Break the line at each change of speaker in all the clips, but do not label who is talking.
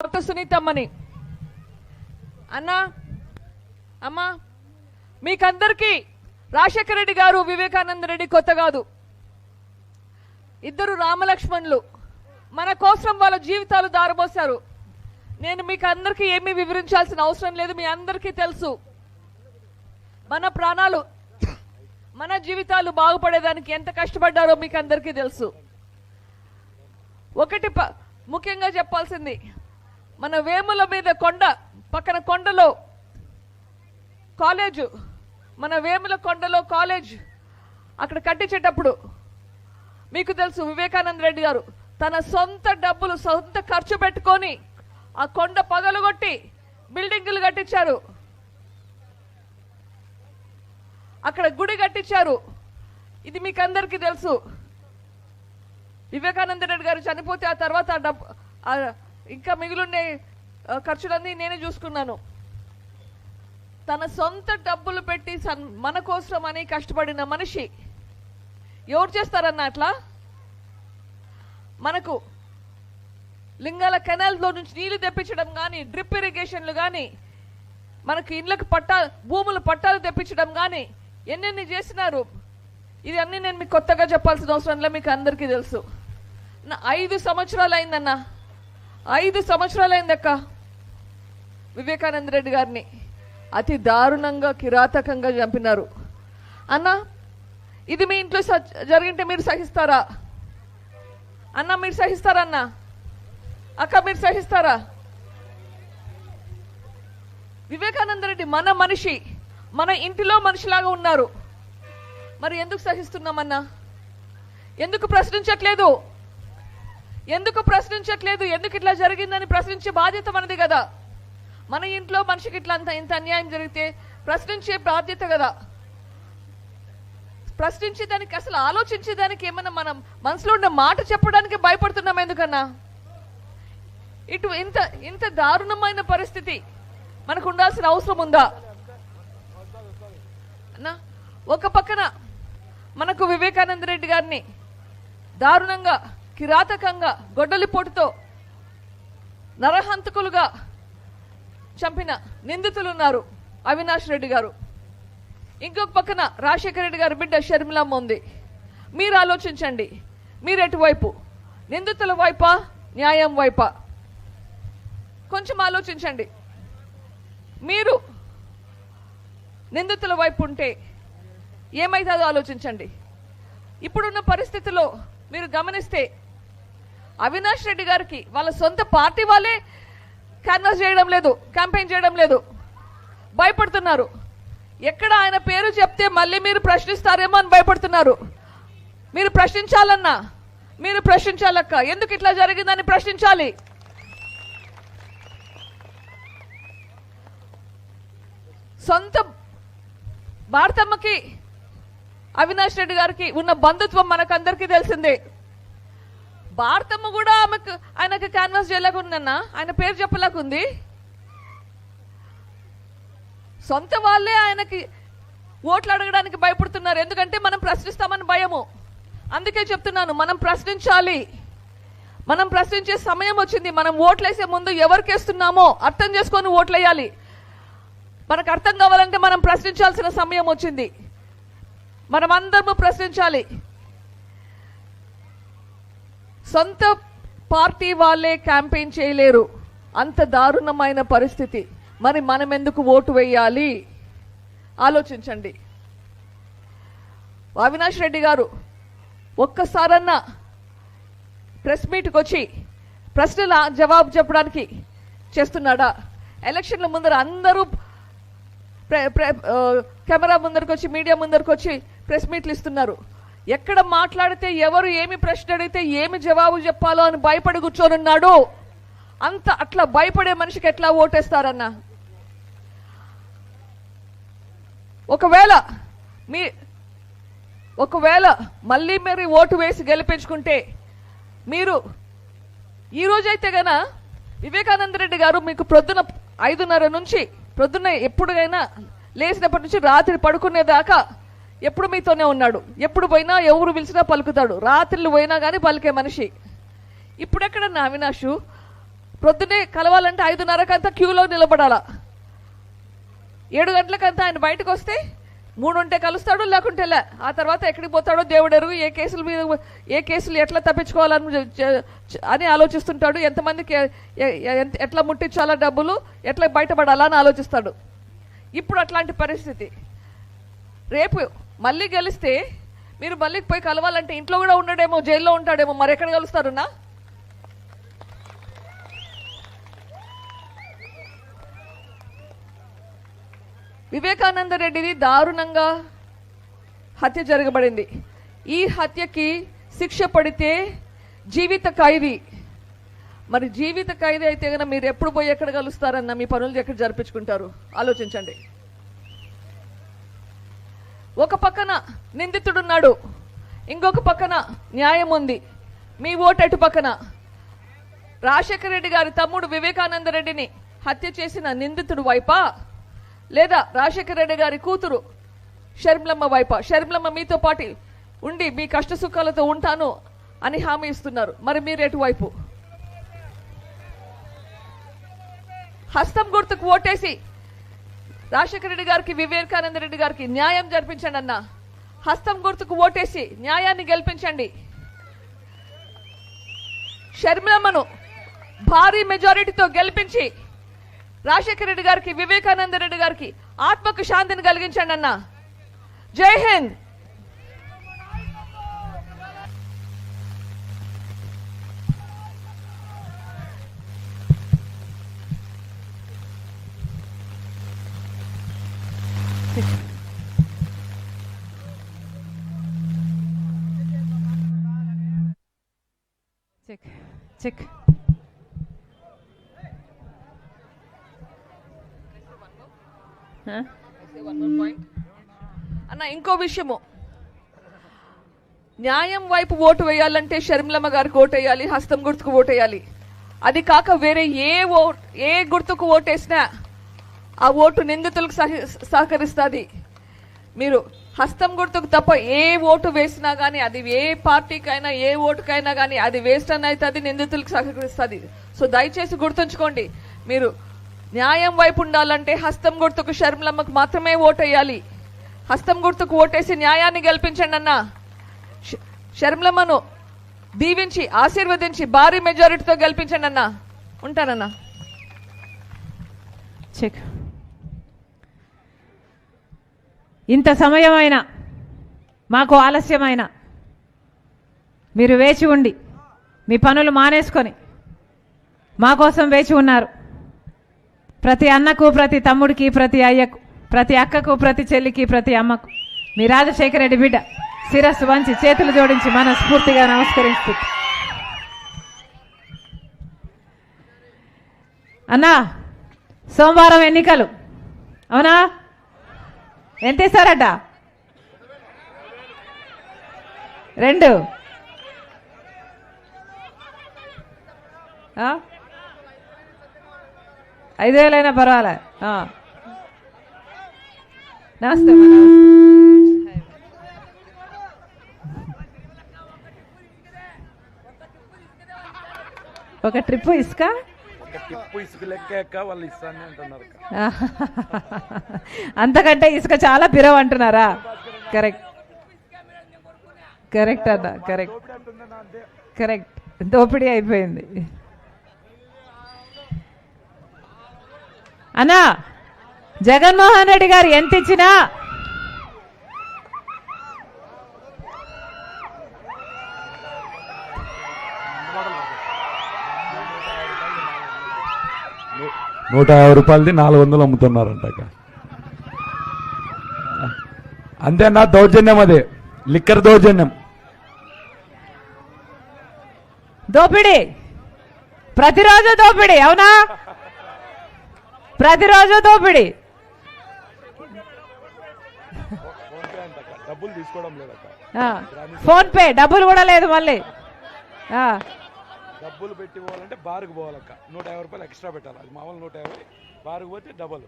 భర్త సునీతమ్మని అన్నా అమ్మా మీకందరికీ రాజశేఖర రెడ్డి గారు వివేకానంద రెడ్డి కొత్త కాదు. ఇద్దరు రామలక్ష్మణులు మన కోసం వాళ్ళ జీవితాలు దారబోశారు. నేను మీకు అందరికీ ఏమీ వివరించాల్సిన అవసరం లేదు. మీ అందరికీ తెలుసు మన ప్రాణాలు మన జీవితాలు బాగుపడేదానికి ఎంత కష్టపడ్డారో మీకు అందరికీ తెలుసు. ఒకటి ముఖ్యంగా చెప్పాల్సింది, మన వేముల మీద కొండ పక్కన కొండలో కాలేజ్, మన వేముల కొండలో కాలేజ్ అక్కడ కట్టించేటప్పుడు మీకు తెలుసు వివేకానంద రెడ్డి గారు తన సొంత డబ్బులు సొంత ఖర్చు పెట్టుకొని ఆ కొండ పగలగొట్టి బిల్డింగులు కట్టించారు, అక్కడ గుడి కట్టించారు. ఇది మీకు అందరికీ తెలుసు. వివేకానంద రెడ్డి గారు చనిపోతే ఆ తర్వాత ఆ డబ్బు ఇంకా మిగిలిండే ఖర్చులన్నీ నేనే చూసుకున్నాను. తన సొంత డబ్బులు పెట్టి మన కోసం అని కష్టపడిన మనిషి ఎవరు చేస్తారన్న అట్లా? మనకు లింగాల కెనాల్లో నుంచి నీళ్లు తెప్పించడం కానీ, డ్రిప్ ఇరిగేషన్లు కానీ, మనకు ఇళ్ళకు భూములు పట్టాలు తెప్పించడం కానీ ఎన్నెన్ని చేసినారు. ఇది అన్నీ నేను మీకు కొత్తగా చెప్పాల్సిన అవసరం లేదు, మీకు అందరికీ తెలుసు. 5 సంవత్సరాలు అయిందన్న, 5 సంవత్సరాలు అయిందక్క వివేకానంద రెడ్డి గారిని అతి దారుణంగా కిరాతకంగా చంపినారు. అన్న ఇది మీ ఇంట్లో జరిగింటే మీరు సహిస్తారా అన్న? మీరు సహిస్తారా అన్న? అక్క మీరు సహిస్తారా? వివేకానంద రెడ్డి మన మనిషి, మన ఇంటిలో మనిషిలాగా ఉన్నారు. మరి ఎందుకు సహిస్తున్నామన్నా? ఎందుకు ప్రశ్నించట్లేదు? ఎందుకు ప్రశ్నించట్లేదు? ఎందుకు ఇట్లా జరిగిందని ప్రశ్నించే బాధ్యత మనది కదా. మన ఇంట్లో మనిషికి ఇట్లా ఇంత అన్యాయం జరిగితే ప్రశ్నించే బాధ్యత కదా. ప్రశ్నించేదానికి, అసలు ఆలోచించేదానికి ఏమన్నా మనం మనసులో ఉన్న మాట చెప్పడానికి భయపడుతున్నాం ఎందుకన్నా? ఇటు ఇంత దారుణమైన పరిస్థితి మనకు ఉండాల్సిన అవసరం ఉందా అన్నా? ఒక పక్కన మనకు వివేకానంద రెడ్డి గారిని దారుణంగా కిరాతకంగా గొడ్డలిపోటుతో నరహంతకులుగా చంపిన నిందితులు ఉన్నారు, అవినాష్ రెడ్డి గారు. ఇంకొక పక్కన రాజశేఖర రెడ్డి గారి బిడ్డ షర్మిలమ్మ ఉంది. మీరు ఆలోచించండి, మీరు ఎటువైపు? నిందితుల వైపా, న్యాయం వైపా? కొంచెం ఆలోచించండి. మీరు నిందితుల వైపు ఉంటే ఏమైతుందో ఆలోచించండి. ఇప్పుడున్న పరిస్థితిలో మీరు గమనిస్తే అవినాష్ రెడ్డి గారికి వాళ్ళ సొంత పార్టీ వాళ్ళే క్యాన్వాస్ చేయడం లేదు, క్యాంపెయిన్ చేయడం లేదు, భయపడుతున్నారు. ఎక్కడ ఆయన పేరు చెప్తే మళ్ళీ మీరు ప్రశ్నిస్తారేమో అని భయపడుతున్నారు. మీరు ప్రశ్నించాలన్నా, మీరు ప్రశ్నించాలక్క. ఎందుకు ఇట్లా జరిగిందని ప్రశ్నించాలి. సొంత భారతమ్మకి అవినాష్ రెడ్డి గారికి ఉన్న బంధుత్వం మనకందరికీ తెలిసిందే. భారతమ్మ కూడా ఆయనకు క్యాన్వాస్ చేయలేకుందన్నా, ఆయన పేరు చెప్పలేకుంది. సొంత వాళ్ళే ఆయనకి ఓట్లు అడగడానికి భయపడుతున్నారు. ఎందుకంటే మనం ప్రశ్నిస్తామని భయము. అందుకే చెప్తున్నాను, మనం ప్రశ్నించాలి. మనం ప్రశ్నించే సమయం వచ్చింది. మనం ఓట్లేసే ముందు ఎవరికి వేస్తున్నామో అర్థం చేసుకొని ఓట్లేయాలి. మనకు అర్థం కావాలంటే మనం ప్రశ్నించాల్సిన సమయం వచ్చింది. మనం అందరము ప్రశ్నించాలి. సొంత పార్టీ వాళ్ళే క్యాంపెయిన్ చేయలేరు, అంత దారుణమైన పరిస్థితి. మరి మనం ఎందుకు ఓటు వేయాలి? ఆలోచించండి. అవినాష్ రెడ్డి గారు ఒక్కసారన్నా ప్రెస్ మీట్కి వచ్చి ప్రశ్నల జవాబు చెప్పడానికి చేస్తున్నాడా? ఎలక్షన్ల ముందర అందరూ కెమెరా ముందరికి వచ్చి, మీడియా ముందరికి వచ్చి ప్రెస్ మీట్లు ఇస్తున్నారు. ఎక్కడ మాట్లాడితే ఎవరు ఏమి ప్రశ్న అడిగితే ఏమి జవాబు చెప్పాలో అని భయపడి కూర్చోనున్నాడు. అట్లా భయపడే మనిషికి ఎట్లా ఓటేస్తారన్నా? ఒకవేళ మళ్ళీ మీరు ఓటు వేసి గెలిపించుకుంటే, మీరు ఈరోజైతే గన వివేకానంద రెడ్డి గారు మీకు ప్రొద్దున 5:30 నుంచి ప్రొద్దున ఎప్పుడైనా లేచినప్పటి నుంచి రాత్రి పడుకునేదాకా ఎప్పుడు మీతోనే ఉన్నాడు. ఎప్పుడు పోయినా ఎవరు పిలిచినా పలుకుతాడు. రాత్రులు పోయినా కానీ పలికే మనిషి. ఇప్పుడెక్కడన్నా అవినాష్ ప్రొద్దునే కలవాలంటే 5:30కంతా క్యూలో నిలబడాలా. 7 గంటలకంతా ఆయన బయటకు వస్తే 3 ఉంటే కలుస్తాడు, లేకుంటే లే. ఆ తర్వాత ఎక్కడికి పోతాడో దేవుడు ఎరుగు. ఏ కేసులు ఎట్లా తప్పించుకోవాలని అని ఆలోచిస్తుంటాడు. ఎంతమందికి ఎట్లా ముట్టించాలా డబ్బులు, ఎట్లా బయటపడాలా అని ఆలోచిస్తాడు. ఇప్పుడు అట్లాంటి పరిస్థితి. రేపు మళ్ళీ గెలిస్తే మీరు మళ్ళీ పోయి కలవాలంటే ఇంట్లో కూడా ఉండడేమో, జైల్లో ఉంటాడేమో, మరి ఎక్కడ కలుస్తారున్నా? వివేకానంద రెడ్డిది దారుణంగా హత్య జరగబడింది. ఈ హత్యకి శిక్ష పడితే జీవిత ఖైదీ. మరి జీవిత ఖైదీ అయితే కనుక మీరు ఎప్పుడు పోయి ఎక్కడ కలుస్తారన్న, మీ పనులు ఎక్కడ జరిపించుకుంటారు ఆలోచించండి. ఒక పక్కన నిందితుడున్నాడు, ఇంకొక పక్కన న్యాయం ఉంది. మీ ఓటు అటు పక్కన. రాజశేఖర రెడ్డి గారి తమ్ముడు వివేకానంద రెడ్డిని హత్య చేసిన నిందితుడు వైపా, లేదా రాజశేఖర రెడ్డి గారి కూతురు షర్మిలమ్మ వైపా? షర్మిలమ్మ మీతో పాటు ఉండి మీ కష్ట సుఖాలతో ఉంటాను అని హామీ ఇస్తున్నారు. మరి మీరు ఎటువైపు? హస్తం గుర్తుకు ఓటేసి రాజశేఖర రెడ్డి గారికి, వివేకానంద రెడ్డి గారికి న్యాయం జరిపించండి అన్న. హస్తం గుర్తుకు ఓటేసి న్యాయాన్ని గెలిపించండి. షర్మిలమ్మను భారీ మెజారిటీతో గెలిపించి రాజశేఖర రెడ్డి గారికి, వివేకానంద రెడ్డి గారికి ఆత్మకు శాంతిని కలిగించండి అన్న. జై హింద్.
Check check.
అన్న ఇంకో విషయము, న్యాయం వైపు ఓటు వేయాలంటే షర్మిలమ్మ గారికి ఓటు వేయాలి, హస్తం గుర్తుకు ఓటు వేయాలి. అది కాక వేరే ఏ గుర్తుకు ఓటేసినా ఆ ఓటు నిందితులకు సహకరిస్తుంది. మీరు హస్తం గుర్తుకు తప్ప ఏ ఓటు వేసినా కానీ, అది ఏ పార్టీకైనా ఏ ఓటుకైనా కానీ అది వేస్ట్ అని అవుతుంది, నిందితులకు సహకరిస్తుంది. సో దయచేసి గుర్తుంచుకోండి, మీరు న్యాయం వైపు ఉండాలంటే హస్తం గుర్తుకు, షర్మిలమ్మకు మాత్రమే ఓటు వేయాలి. హస్తం గుర్తుకు ఓటేసి న్యాయాన్ని గెలిపించండి అన్న. షర్మిలమ్మను దీవించి ఆశీర్వదించి భారీ మెజారిటీతో గెలిపించండి అన్న. ఉంటానన్నా.
చెక్. ఇంత సమయమైన మాకు ఆలస్యమైన మీరు వేచి ఉండి మీ పనులు మానేసుకొని మా కోసం వేచి ఉన్నారు. ప్రతి అన్నకు, ప్రతి తమ్ముడికి, ప్రతి అయ్యకు, ప్రతి అక్కకు, ప్రతి చెల్లికి, ప్రతి అమ్మకు మీ రాజశేఖర రెడ్డి బిడ్డ శిరస్సు వంచి చేతులు జోడించి మనస్ఫూర్తిగా నమస్కరిస్తూ, అన్నా సోమవారం ఎన్నికలు అవునా? ఎంత ఇస్తారట? 2 5,000 పర్వాలే. నమస్తే. ఒక ట్రిప్ ఇసుక అంతకంటే ఇసుక చాలా పిరవ అంటున్నారా? కరెక్ట్ కరెక్ట్ అన్న, కరెక్ట్ కరెక్ట్. దోపిడీ అయిపోయింది అన్నా. జగన్మోహన్ రెడ్డి గారు ఎంత ఇచ్చినా
₹150 400 అమ్ముతున్నారంట. అంతేనా? దౌర్జన్యం, అదే లిక్కర్ దౌర్జన్యం,
దోపిడీ, ప్రతిరోజు దోపిడీ అవునా? ప్రతిరోజు దోపిడీ.
డబ్బులు తీసుకోవడం లేదక్క.
ఫోన్ పే డబ్బులు కూడా లేదు. మళ్ళీ
డబ్బులు పెట్టి పోవాలంటే బారుకు పోవాలక్క. ₹150 ఎక్స్ట్రా పెట్టాలి. అది మామూలు 150, బారుకు పోతే డబల్.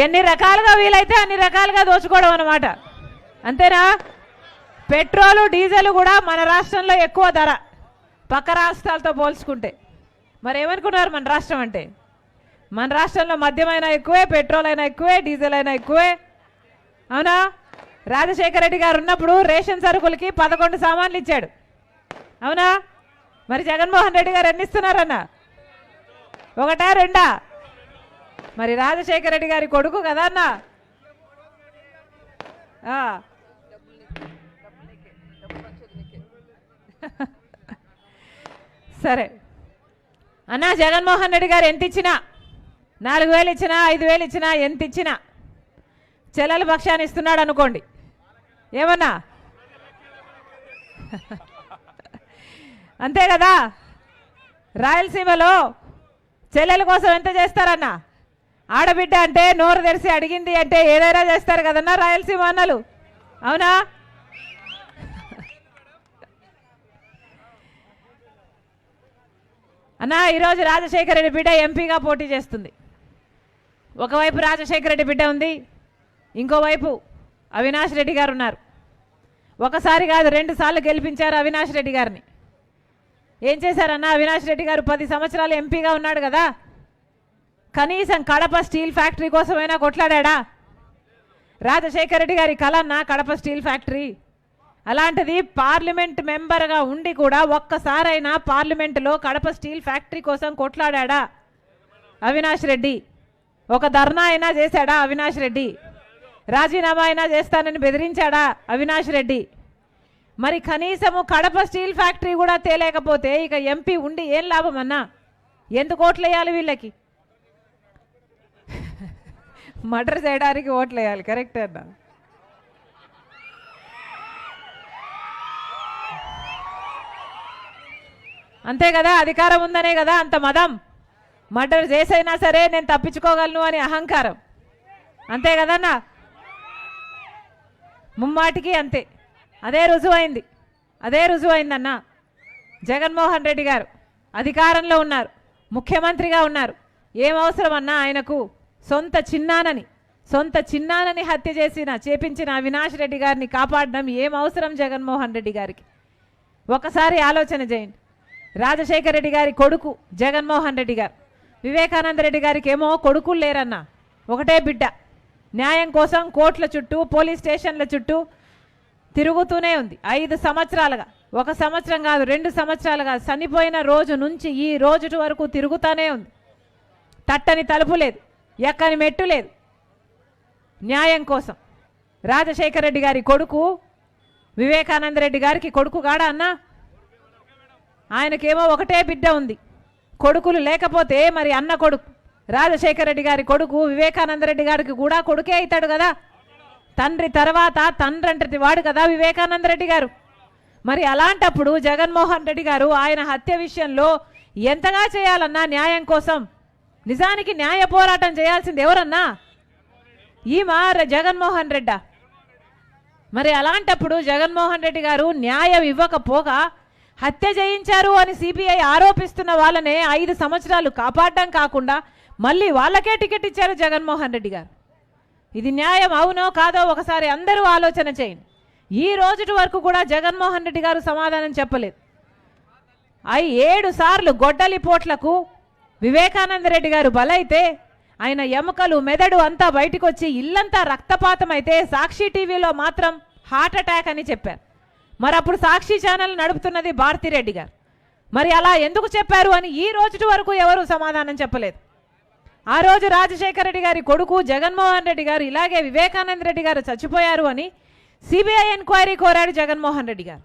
ఎన్ని రకాలుగా వీలైతే అన్ని రకాలుగా దోచుకోవడం అన్నమాట. అంతేనా? పెట్రోలు డీజిల్ కూడా మన రాష్ట్రంలో ఎక్కువ ధర పక్క రాష్ట్రాలతో పోల్చుకుంటే. మరి ఏమనుకున్నారు మన రాష్ట్రం అంటే? మన రాష్ట్రంలో మద్యం అయినా ఎక్కువే, పెట్రోల్ అయినా ఎక్కువే, డీజిల్ అయినా ఎక్కువే. అవునా? రాజశేఖర రెడ్డి గారు ఉన్నప్పుడు రేషన్ సరుకులకి 11 సామాన్లు ఇచ్చాడు. అవునా? మరి జగన్మోహన్ రెడ్డి గారు ఎన్ని ఇస్తున్నారన్న? 1, 2? మరి రాజశేఖర రెడ్డి గారి కొడుకు కదా అన్న. సరే అన్నా, జగన్మోహన్ రెడ్డి గారు ఎంత ఇచ్చినా, 4,000 ఇచ్చినా, 5,000 ఇచ్చినా, ఎంత ఇచ్చినా చెల్లెల పక్షాన్ని ఇస్తున్నాడు అనుకోండి, ఏమన్నా? అంతే కదా. రాయలసీమలో చెల్లెల కోసం ఎంత చేస్తారన్నా? ఆడబిడ్డ అంటే నోరు తెరిచి అడిగింది అంటే ఏదైనా చేస్తారు కదన్నా రాయలసీమ అన్నలు. అవునా? అన్నా, ఈరోజు రాజశేఖర రెడ్డి బిడ్డ ఎంపీగా పోటీ చేస్తుంది. ఒకవైపు రాజశేఖర రెడ్డి బిడ్డ ఉంది, ఇంకోవైపు అవినాష్ రెడ్డి గారు ఉన్నారు. ఒకసారి కాదు 2 సార్లు గెలిపించారు అవినాష్ రెడ్డి గారిని. ఏం చేశారన్నా? అవినాష్ రెడ్డి గారు 10 సంవత్సరాలు ఎంపీగా ఉన్నాడు కదా, కనీసం కడప స్టీల్ ఫ్యాక్టరీ కోసమైనా కొట్లాడా? రాజశేఖర రెడ్డి గారి కలన్నా కడప స్టీల్ ఫ్యాక్టరీ. అలాంటిది పార్లమెంట్ మెంబర్గా ఉండి కూడా ఒక్కసారైనా పార్లమెంటులో కడప స్టీల్ ఫ్యాక్టరీ కోసం కొట్లాడా అవినాష్ రెడ్డి? ఒక ధర్నా అయినా చేశాడా అవినాష్ రెడ్డి? రాజీనామా అయినా చేస్తానని బెదిరించాడా అవినాష్ రెడ్డి? మరి కనీసము కడప స్టీల్ ఫ్యాక్టరీ కూడా తేలేకపోతే ఇక ఎంపీ ఉండి ఏం లాభం అన్నా? ఎందుకు ఓట్లు వేయాలి వీళ్ళకి? మర్డర్ చేయడానికి ఓట్లు వేయాలి. కరెక్ట్ అన్నా. అంతే కదా, అధికారం ఉందనే కదా అంత మదం. మర్డర్ చేసైనా సరే నేను తప్పించుకోగలను అని అహంకారం. అంతే కదన్నా? ముమ్మాటికి అంతే. అదే రుజువైందన్నా. జగన్మోహన్ రెడ్డి గారు అధికారంలో ఉన్నారు, ముఖ్యమంత్రిగా ఉన్నారు. ఏం అవసరం అన్నా ఆయనకు? సొంత చిన్నానని హత్య చేపించిన అవినాష్ రెడ్డి గారిని కాపాడడం ఏం అవసరం జగన్మోహన్ రెడ్డి గారికి? ఒకసారి ఆలోచన చేయండి. రాజశేఖర రెడ్డి గారి కొడుకు జగన్మోహన్ రెడ్డి గారు, వివేకానంద రెడ్డి గారికి ఏమో కొడుకులు లేరన్నా, ఒకటే బిడ్డ. న్యాయం కోసం కోర్టుల చుట్టూ, పోలీస్ స్టేషన్ల చుట్టూ తిరుగుతూనే ఉంది 5 సంవత్సరాలుగా. 1 సంవత్సరం కాదు, 2 సంవత్సరాలుగా. చనిపోయిన రోజు నుంచి ఈ రోజు వరకు తిరుగుతూనే ఉంది. తట్టని తలుపు లేదు, ఎక్కని మెట్టు లేదు న్యాయం కోసం. రాజశేఖర రెడ్డి గారి కొడుకు వివేకానంద రెడ్డి గారికి కొడుకు గాడా అన్నా? ఆయనకేమో ఒకటే బిడ్డ ఉంది, కొడుకులు లేకపోతే మరి అన్న కొడుకు రాజశేఖర రెడ్డి గారి కొడుకు వివేకానంద రెడ్డి గారికి కూడా కొడుకే అవుతాడు కదా. తండ్రి తర్వాత తండ్రి వాడు కదా వివేకానంద రెడ్డి గారు. మరి అలాంటప్పుడు జగన్మోహన్ రెడ్డి గారు ఆయన హత్య విషయంలో ఎంతగా చేయాలన్నా న్యాయం కోసం? నిజానికి న్యాయ పోరాటం చేయాల్సింది ఎవరన్నా? జగన్మోహన్ రెడ్డా? మరి అలాంటప్పుడు జగన్మోహన్ రెడ్డి గారు న్యాయం ఇవ్వకపోగా హత్య చేయించారు అని సిబిఐ ఆరోపిస్తున్న వాళ్ళనే 5 సంవత్సరాలు కాపాడడం కాకుండా మళ్ళీ వాళ్ళకే టికెట్ ఇచ్చారు జగన్మోహన్ రెడ్డి గారు. ఇది న్యాయం అవునో కాదో ఒకసారి అందరూ ఆలోచన చేయండి. ఈ రోజు వరకు కూడా జగన్మోహన్ రెడ్డి గారు సమాధానం చెప్పలేదు. 7 సార్లు గొడ్డలి పోట్లకు వివేకానంద రెడ్డి గారు బలైతే ఆయన ఎముకలు మెదడు అంతా బయటకు వచ్చి ఇల్లంతా రక్తపాతం అయితే సాక్షి టీవీలో మాత్రం హార్ట్ అటాక్ అని చెప్పారు. మరి అప్పుడు సాక్షి ఛానల్ నడుపుతున్నది భారతిరెడ్డి గారు. మరి అలా ఎందుకు చెప్పారు అని ఈ రోజు వరకు ఎవరు సమాధానం చెప్పలేదు. ఆ రోజు రాజశేఖర రెడ్డి గారి కొడుకు జగన్మోహన్ రెడ్డి గారు ఇలాగే వివేకానంద రెడ్డి గారు చచ్చిపోయారు అని సిబిఐ ఎంక్వైరీ కోరాడు జగన్మోహన్ రెడ్డి గారు.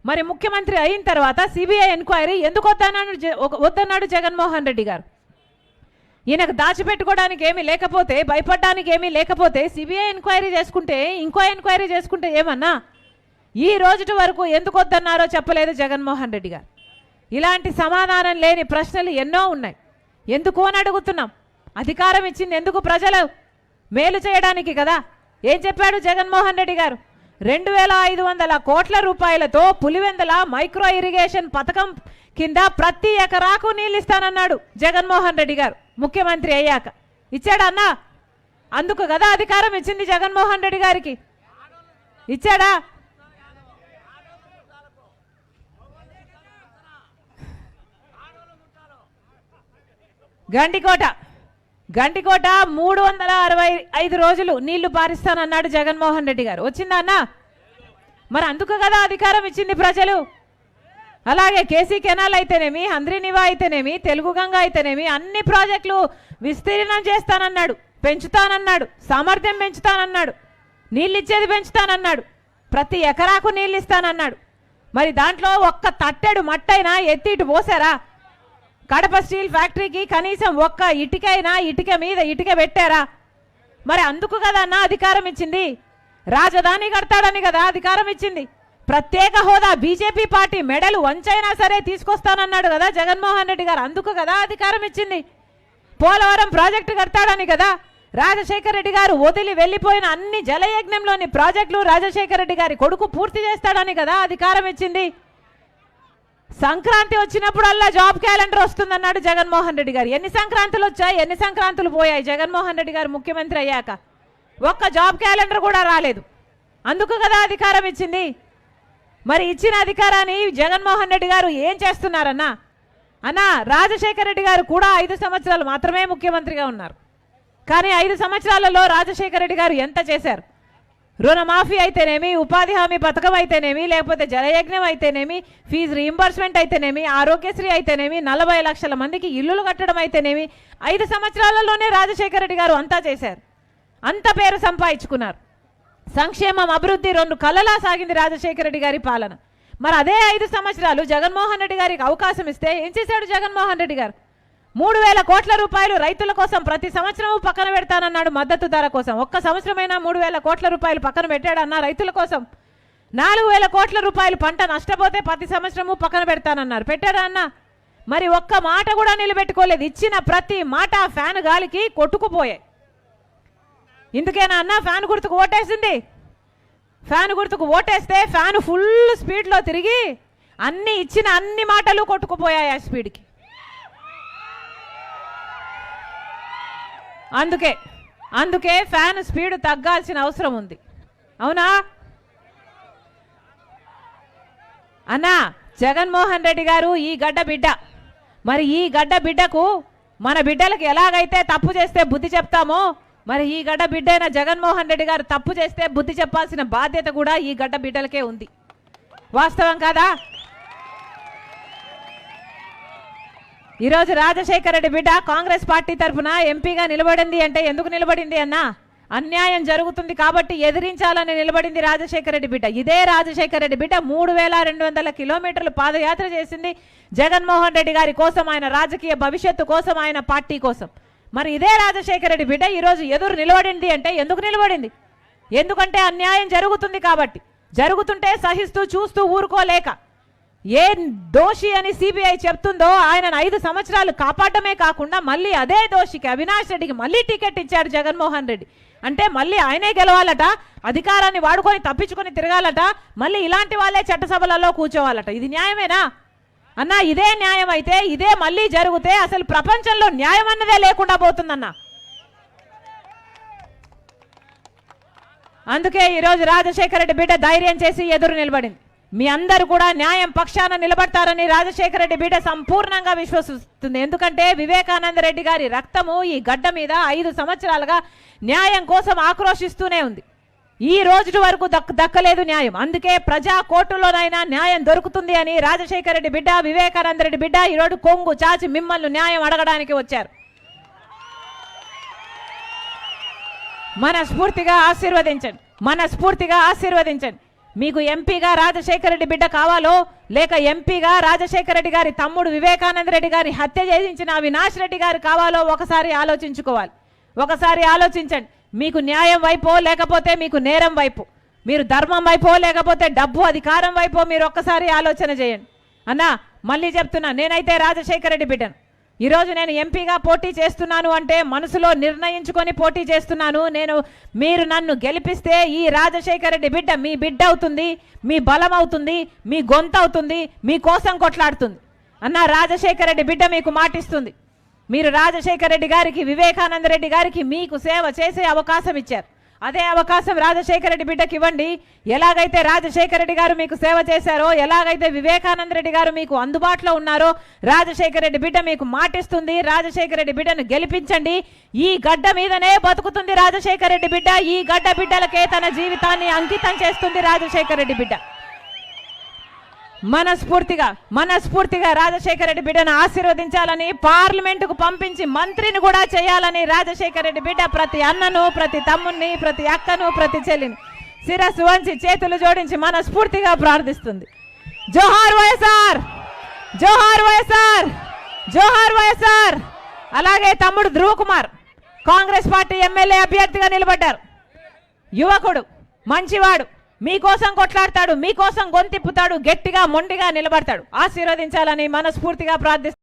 మరి ముఖ్యమంత్రి అయిన తర్వాత సిబిఐ ఎంక్వైరీ ఎందుకు వద్దన్నాడు జగన్మోహన్ రెడ్డి గారు? ఈయనకు దాచిపెట్టుకోవడానికి ఏమీ లేకపోతే, భయపడడానికి ఏమీ లేకపోతే సిబిఐ ఎంక్వైరీ చేసుకుంటే, ఇంకో ఎంక్వైరీ చేసుకుంటే ఏమన్నా? ఈ రోజు వరకు ఎందుకు వద్దన్నారో చెప్పలేదు జగన్మోహన్ రెడ్డి గారు. ఇలాంటి సమాధానం లేని ప్రశ్నలు ఎన్నో ఉన్నాయి. ఎందుకు అని అడుగుతున్నాం. అధికారం ఇచ్చింది ఎందుకు? ప్రజలు మేలు చేయడానికి కదా. ఏం చెప్పాడు జగన్మోహన్ రెడ్డి గారు? 2,500 కోట్ల రూపాయలతో పులివెందుల మైక్రో ఇరిగేషన్ పథకం కింద ప్రతి ఎకరాకు నీళ్ళు ఇస్తానన్నాడు జగన్మోహన్ రెడ్డి గారు ముఖ్యమంత్రి అయ్యాక. ఇచ్చాడా అన్నా? అందుకు కదా అధికారం ఇచ్చింది జగన్మోహన్ రెడ్డి గారికి. ఇచ్చాడా? గంటికోట 365 రోజులు నీళ్లు పారిస్తానన్నాడు జగన్మోహన్ రెడ్డి గారు. వచ్చిందా అన్న? మరి అందుకు కదా అధికారం ఇచ్చింది ప్రజలు. అలాగే కేసీ కెనాల్ అయితేనేమి, హంద్రీనివా అయితేనేమి, తెలుగు గంగ అయితేనేమి అన్ని ప్రాజెక్టులు విస్తీర్ణం చేస్తానన్నాడు, పెంచుతానన్నాడు, సామర్థ్యం పెంచుతానన్నాడు, నీళ్ళు ఇచ్చేది పెంచుతానన్నాడు, ప్రతి ఎకరాకు నీళ్ళు ఇస్తానన్నాడు. మరి దాంట్లో ఒక్క తట్టెడు మట్టైనా ఎత్తి ఇటు పోసారా? కడప స్టీల్ ఫ్యాక్టరీకి కనీసం ఒక్క ఇటుకైనా ఇటుక మీద ఇటుక పెట్టారా? మరి అందుకు కదా అన్న అధికారం ఇచ్చింది. రాజధాని కడతాడని కదా అధికారం ఇచ్చింది. ప్రత్యేక హోదా బీజేపీ పార్టీ మెడలు వంచైనా సరే తీసుకొస్తానన్నాడు కదా జగన్మోహన్ రెడ్డి గారు. అందుకు కదా అధికారం ఇచ్చింది. పోలవరం ప్రాజెక్టు కడతాడని కదా రాజశేఖర రెడ్డి గారు వదిలి వెళ్ళిపోయిన అన్ని జలయజ్ఞంలోని ప్రాజెక్టులు రాజశేఖర రెడ్డి గారి కొడుకు పూర్తి చేస్తాడని కదా అధికారం ఇచ్చింది. సంక్రాంతి వచ్చినప్పుడల్లా జాబ్ క్యాలెండర్ వస్తుందన్నాడు జగన్మోహన్ రెడ్డి గారు. ఎన్ని సంక్రాంతులు వచ్చాయి, ఎన్ని సంక్రాంతులు పోయాయి జగన్మోహన్ రెడ్డి గారు ముఖ్యమంత్రి అయ్యాక? ఒక్క జాబ్ క్యాలెండర్ కూడా రాలేదు. అందుకు కదా అధికారం ఇచ్చింది. మరి ఇచ్చిన అధికారాన్ని జగన్మోహన్ రెడ్డి గారు ఏం చేస్తున్నారన్నా? అన్నా, రాజశేఖర రెడ్డి గారు కూడా 5 సంవత్సరాలు మాత్రమే ముఖ్యమంత్రిగా ఉన్నారు. కానీ 5 సంవత్సరాలలో రాజశేఖర రెడ్డి గారు ఎంత చేశారు? రుణమాఫీ అయితేనేమి, ఉపాధి హామీ పథకం అయితేనేమి, లేకపోతే జలయజ్ఞం అయితేనేమి, ఫీజు రీయింబర్స్మెంట్ అయితేనేమి, ఆరోగ్యశ్రీ అయితేనేమి, 40 లక్షల మందికి ఇల్లులు కట్టడం అయితేనేమి, 5 సంవత్సరాలలోనే రాజశేఖర రెడ్డి గారు అంతా చేశారు. అంత పేరు సంపాదించుకున్నారు. సంక్షేమం, అభివృద్ధి 2 కళ్ళలా సాగింది రాజశేఖర రెడ్డి గారి పాలన. మరి అదే 5 సంవత్సరాలు జగన్మోహన్ రెడ్డి గారికి అవకాశం ఇస్తే ఏం చేశాడు జగన్మోహన్ రెడ్డి గారు? 3,000 కోట్ల రూపాయలు రైతుల కోసం ప్రతి సంవత్సరం పక్కన పెడతానన్నాడు. మద్దతు ధర కోసం ఒక్క సంవత్సరమైనా 3,000 కోట్ల రూపాయలు పక్కన పెట్టాడన్నా రైతుల కోసం. 4,000 కోట్ల రూపాయలు పంట నష్టపోతే ప్రతి సంవత్సరము పక్కన పెడతానన్నారు. పెట్టాడా అన్న? మరి ఒక్క మాట కూడా నిలబెట్టుకోలేదు. ఇచ్చిన ప్రతి మాట ఫ్యాన్ గాలికి కొట్టుకుపోయాయి. ఇందుకేనా అన్న ఫ్యాన్ గుర్తుకు ఓటేసింది? ఫ్యాన్ గుర్తుకు ఓటేస్తే ఫ్యాన్ ఫుల్ స్పీడ్లో తిరిగి అన్ని ఇచ్చిన అన్ని మాటలు కొట్టుకుపోయాయి ఆ స్పీడ్కి. అందుకే ఫ్యాన్ స్పీడ్ తగ్గాల్సిన అవసరం ఉంది. అవునా అన్నా? జగన్మోహన్ రెడ్డి గారు ఈ గడ్డ బిడ్డ. మరి ఈ గడ్డ బిడ్డకు మన బిడ్డలకు ఎలాగైతే తప్పు చేస్తే బుద్ధి చెప్తామో, మరి ఈ గడ్డ బిడ్డ అయిన జగన్మోహన్ రెడ్డి గారు తప్పు చేస్తే బుద్ధి చెప్పాల్సిన బాధ్యత కూడా ఈ గడ్డ బిడ్డలకే ఉంది. వాస్తవం కాదా? ఈరోజు రాజశేఖర రెడ్డి బిడ్డ కాంగ్రెస్ పార్టీ తరఫున ఎంపీగా నిలబడింది అంటే ఎందుకు నిలబడింది అన్నా? అన్యాయం జరుగుతుంది కాబట్టి ఎదిరించాలని నిలబడింది రాజశేఖర రెడ్డి బిడ్డ. ఇదే రాజశేఖర రెడ్డి బిడ్డ 3,200 కిలోమీటర్లు పాదయాత్ర చేసింది జగన్మోహన్ రెడ్డి గారి కోసం, ఆయన రాజకీయ భవిష్యత్తు కోసం, ఆయన పార్టీ కోసం. మరి ఇదే రాజశేఖర రెడ్డి బిడ్డ ఈరోజు ఎదురు నిలబడింది అంటే ఎందుకు నిలబడింది? ఎందుకంటే అన్యాయం జరుగుతుంది కాబట్టి. జరుగుతుంటే సహిస్తూ చూస్తూ ఊరుకోలేక ఏ దోషి అని సిబిఐ చెప్తుందో ఆయనను 5 సంవత్సరాలు కాపాడమే కాకుండా మళ్ళీ అదే దోషికి అవినాష్ రెడ్డికి మళ్ళీ టికెట్ ఇచ్చాడు జగన్మోహన్ రెడ్డి. అంటే మళ్ళీ ఆయనే గెలవాలట, అధికారాన్ని వాడుకొని తప్పించుకొని తిరగాలట, మళ్ళీ ఇలాంటి వాళ్ళే చట్టసభలలో కూర్చోవాలట. ఇది న్యాయమేనా అన్నా? ఇదే న్యాయం అయితే, ఇదే మళ్ళీ జరిగితే అసలు ప్రపంచంలో న్యాయం అన్నదే లేకుండా పోతుందన్నా. అందుకే ఈరోజు రాజశేఖర రెడ్డి బిడ్డ ధైర్యం చేసి ఎదురు నిలబడింది. మీ అందరూ కూడా న్యాయం పక్షాన నిలబడతారని రాజశేఖర రెడ్డి బిడ్డ సంపూర్ణంగా విశ్వసిస్తుంది. ఎందుకంటే వివేకానంద రెడ్డి గారి రక్తము ఈ గడ్డ మీద 5 సంవత్సరాలుగా న్యాయం కోసం ఆక్రోశిస్తూనే ఉంది. ఈ రోజు వరకు దక్కలేదు న్యాయం. అందుకే ప్రజా కోర్టులోనైనా న్యాయం దొరుకుతుంది అని రాజశేఖర రెడ్డి బిడ్డ, వివేకానంద రెడ్డి బిడ్డ ఈరోజు కొంగు చాచి మిమ్మల్ని న్యాయం అడగడానికి వచ్చారు. మనస్ఫూర్తిగా ఆశీర్వదించండి. మీకు ఎంపీగా రాజశేఖర రెడ్డి బిడ్డ కావాలో, లేక ఎంపీగా రాజశేఖర రెడ్డి గారి తమ్ముడు వివేకానంద రెడ్డి గారి హత్య చేయించిన అవినాష్ రెడ్డి గారు కావాలో ఒకసారి ఆలోచించుకోవాలి. ఒకసారి ఆలోచించండి. మీకు న్యాయం వైపో లేకపోతే మీకు నేరం వైపు, మీరు ధర్మం వైపో లేకపోతే డబ్బు అధికారం వైపో మీరు ఒక్కసారి ఆలోచన చేయండి. అన్నా మళ్ళీ చెప్తున్నా, నేనైతే రాజశేఖర రెడ్డి బిడ్డను. ఈరోజు నేను ఎంపీగా పోటీ చేస్తున్నాను అంటే మనసులో నిర్ణయించుకొని పోటీ చేస్తున్నాను. మీరు నన్ను గెలిపిస్తే ఈ రాజశేఖర రెడ్డి బిడ్డ మీ బిడ్డ అవుతుంది, మీ బలం అవుతుంది, మీ గొంతు అవుతుంది, మీ కోసం కొట్లాడుతుంది. అన్న రాజశేఖర రెడ్డి బిడ్డ మీకు మాటిస్తుంది. మీరు రాజశేఖర రెడ్డి గారికి, వివేకానంద రెడ్డి గారికి మీకు సేవ చేసే అవకాశం ఇచ్చారు. అదే అవకాశం రాజశేఖర రెడ్డి బిడ్డకి ఇవ్వండి. ఎలాగైతే రాజశేఖర రెడ్డి గారు మీకు సేవ చేశారో, ఎలాగైతే వివేకానంద రెడ్డి గారు మీకు అందుబాటులో ఉన్నారో, రాజశేఖర రెడ్డి బిడ్డ మీకు మాటిస్తుంది. రాజశేఖర రెడ్డి బిడ్డను గెలిపించండి. ఈ గడ్డ మీదనే బతుకుతుంది రాజశేఖర రెడ్డి బిడ్డ. ఈ గడ్డ బిడ్డలకే తన జీవితాన్ని అంకితం చేస్తుంది రాజశేఖర రెడ్డి బిడ్డ. మనస్ఫూర్తిగా రాజశేఖర రెడ్డి బిడ్డను ఆశీర్వదించాలని, పార్లమెంటుకు పంపించి మంత్రిని కూడా చేయాలని రాజశేఖర రెడ్డి బిడ్డ ప్రతి అన్నను, ప్రతి తమ్ముణ్ణి, ప్రతి అక్కను, ప్రతి చెల్లిని శిరస్సు వంచి చేతులు జోడించి మనస్ఫూర్తిగా ప్రార్థిస్తుంది. జోహార్ వైఎస్ఆర్, జోహార్ వైఎస్ఆర్, జోహార్ వైఎస్ఆర్. అలాగే తమ్ముడు ధ్రువ కుమార్ కాంగ్రెస్ పార్టీ ఎమ్మెల్యే అభ్యర్థిగా నిలబడ్డారు. యువకుడు, మంచివాడు, మీకోసం కొట్లాడతాడు, మీకోసం గొంతిప్పుతాడు, గట్టిగా మొండిగా నిలబడతాడు. ఆశీర్వదించాలని మనస్ఫూర్తిగా ప్రార్థిస్తాడు.